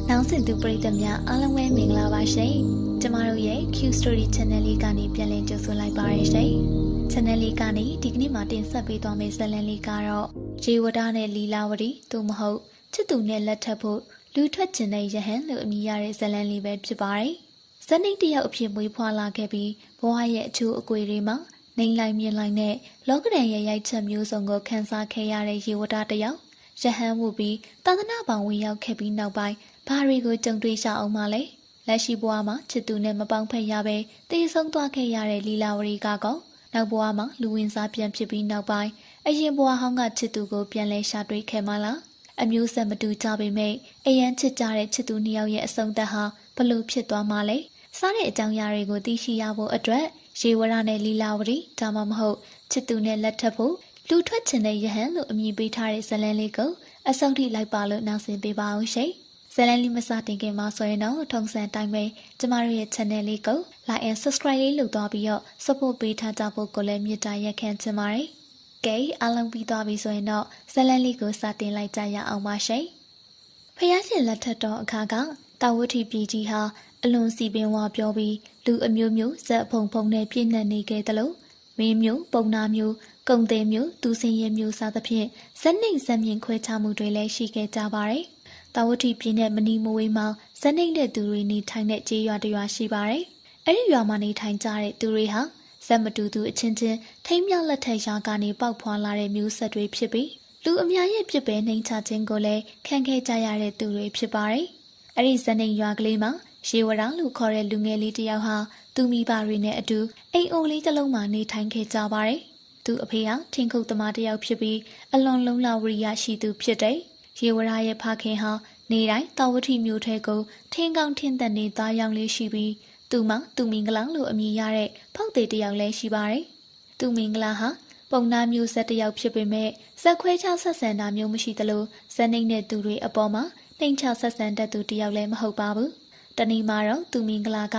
နောင်စင်သူပရိသတ်များအားလုံးပဲမင်္ဂလာပါရှင်။ကျမတို့ရဲ့ Q Story Channel လေးကနေပြန်လည်ကြိုဆိုလိုက်ပါရရှင်။ Channel လေးကနေဒီကနေ့မှာတင်ဆက်ပေးသွားမယ့်ဇာတ်လမ်းလေးကတော့ရေဝဒနဲ့လီလာဝတီသို့မဟုတ်ချစ်သူနဲ့လက်ထပ်ဖို့လူထွက်ကျင်တဲ့ယဟန်လို့အမည်ရတဲ့ဇာတ်လမ်းလေးပဲဖြစ်ပါတယ်။ဇာတ်နှိပ်တစ်ယောက်အဖြစ်မွေးဖွားလာခဲ့ပြီးဘဝရဲ့အချို့အကွေတွေမှာနိုင်လိုက်မြင်လိုက်နဲ့လောကဓာတ်ရဲ့ရိုက်ချက်မျိုးစုံကိုခန်းစားခဲ့ရတဲ့ရေဝဒတစ်ယောက်ယဟန်ဝုပြီးသာသနာ့ဘောင်ဝင်ရောက်ခဲ့ပြီးနောက်ပိုင်းဘာတွေကိုကြုံတွေ့ရအောင်မလဲလက်ရှိဘဝမှာချစ်သူနဲ့မပေါင်းဖက်ရပဲတေဆုံးသွားခဲ့ရတဲ့လီလာဝရီကတော့နောက်ဘဝမှာလူဝင်စားပြန်ဖြစ်ပြီးနောက်ပိုင်းအရင်ဘဝဟောင်းကချစ်သူကိုပြန်လဲရှာတွေ့ခဲ့မှလားအမျိုးဆက်မတူကြပေမဲ့အရန်ချစ်ကြတဲ့ချစ်သူနှစ်ယောက်ရဲ့အဆုံးသတ်ဟာဘလို့ဖြစ်သွားမှလဲစားတဲ့အကြောင်းအရာတွေကိုသိရှိရဖို့အတွက်ရေဝရနဲ့လီလာဝရီဒါမှမဟုတ်ချစ်သူနဲ့လက်ထပ်ဖို့လူထွက်ချင်တဲ့ယဟန်လို့အမည်ပေးထားတဲ့ဇာတ်လမ်းလေးကိုအဆုံးထိလိုက်ပါလို့နောက်ဆင်ပေးပါအောင်ရှင်ဇာတ်လမ်းလေးမစတင်ခင်မှာဆိုရင်တော့ထုံစံတိုင်းပဲကျမတို့ရဲ့ channel လေးကို like and subscribe လေးလုပ်သွားပြီးတော့ support ပေးထားကြဖို့ကိုလည်းမေတ္တာရက်ခံချင်ပါတယ်။ကဲအားလုံးပြီးသွားပြီဆိုရင်တော့ဇာတ်လမ်းလေးကိုစတင်လိုက်ကြရအောင်ပါရှင်။ဖယားရှင်လက်ထက်တော်အခါကတာဝတိပြည်ကြီးဟာအလွန်စီပင်ဝါပြောပြီးလူအမျိုးမျိုးဇက်ဖုံဖုံနဲ့ပြည့်နှက်နေခဲ့တယ်လို့မင်းမျိုးပုံနာမျိုးကုံသေးမျိုးသူစင်ရဲမျိုးစသဖြင့်ဇက်နှိမ်ဇက်မြင့်ခွဲခြားမှုတွေလည်းရှိခဲ့ကြပါတယ်။တာဝတိပြည်နဲ့မနီမဝေးမှာဇက်နှိမ်တဲ့သူတွေနေထိုင်တဲ့ကျေးရွာတစ်ရွာရှိပါတယ်။အဲဒီရွာမှာနေထိုင်ကြတဲ့သူတွေဟာဇက်မတူသူအချင်းချင်းထိမ်းမြောက်လက်ထက်ရွာကနေပေါက်ဖွာလာတဲ့မျိုးဆက်တွေဖြစ်ပြီးလူအများရဲ့ပြစ်ပဲနှိမ်ချခြင်းကိုလည်းခံခဲ့ကြရတဲ့သူတွေဖြစ်ပါတယ်။အဲဒီဇက်နှိမ်ရွာကလေးမှာရေဝရလို့ခေါ်တဲ့လူငယ်လေးတစ်ယောက်ဟာသူမိဘတွေနဲ့အတူအိမ်အိုလေးတစ်လုံးမှာနေထိုင်ခဲ့ကြပါတယ်။သူအဖေဟာထင်းခုတ်သမားတစ်ယောက်ဖြစ်ပြီးအလွန်လုံးလဝရိယရှိသူဖြစ်တဲ့ရေဝရရဲ့ဖခင်ဟာနေတိုင်းတာဝတိမျိုးထဲကိုထင်းကောင်းထင်းသက်နေသားရောင်လေးရှိပြီးသူမသူမင်္ဂလာလို့အမည်ရတဲ့ဖောက်သေးတစ်ယောက်လည်းရှိပါတယ်။သူမင်္ဂလာဟာပုံနာမျိုးဆက်တစ်ယောက်ဖြစ်ပေမဲ့ဇက်ခွဲခြားဆက်ဆံတာမျိုးမရှိသလိုဇက်နှိမ့်တဲ့သူတွေအပေါ်မှာနှိမ်ချဆက်ဆံတတ်သူတစ်ယောက်လည်းမဟုတ်ပါဘူး။တနေ့မှာတော့သူမင်္ဂလာက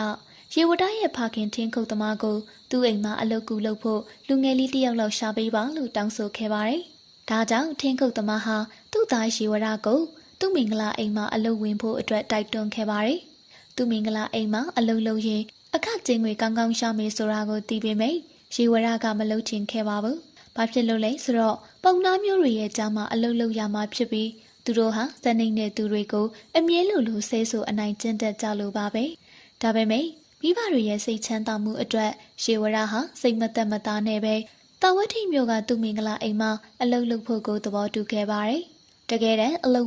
ရေဝဒရဲ့ဖခင်ထင်းခုတ်သမားကိုသူ့အိမ်မှာအလုပ်ကူလုပ်ဖို့လူငယ်လေးတစ်ယောက်လောက်ရှာပေးပါလို့တောင်းဆိုခဲ့ပါတယ်။ဒါကြောင့်ထင်းခုတ်သမားဟာသူ့သားရေဝဒကိုသူ့မင်္ဂလာအိမ်မှာအလုပ်ဝင်ဖို့အတွက်တိုက်တွန်းခဲ့ပါတယ်။သူ့မင်္ဂလာအိမ်မှာအလုပ်လုပ်ရင်အခကျင်းငွေကောင်းကောင်းရှာမယ်ဆိုတာကိုသိပေမဲ့ရေဝဒကမလုပ်ချင်ခဲ့ပါဘူး။ဘာဖြစ်လို့လဲဆိုတော့ပုံနာမျိုးတွေရဲ့ကြားမှာအလုပ်လုပ်ရမှာဖြစ်ပြီးသူတို့ဟာဇက်နှိမ့်တဲ့သူတွေကိုအမြဲလိုဆဲဆိုအနိုင်ကျင့်တတ်ကြလို့ပါပဲ။ဒါပေမဲ့မိဘတွေရဲ့စိတ်ချမ်းသာမှုအတွက်ရေဝရဟာစိတ်မသက်မသားနဲ့ပဲတာဝတိမျိုးကသူ့မင်္ဂလာအိမ်မှာအလုပ်လုပ်ဖို့ကိုသဘောတူခဲ့ပါတယ်။တကယ်တမ်းအလုပ်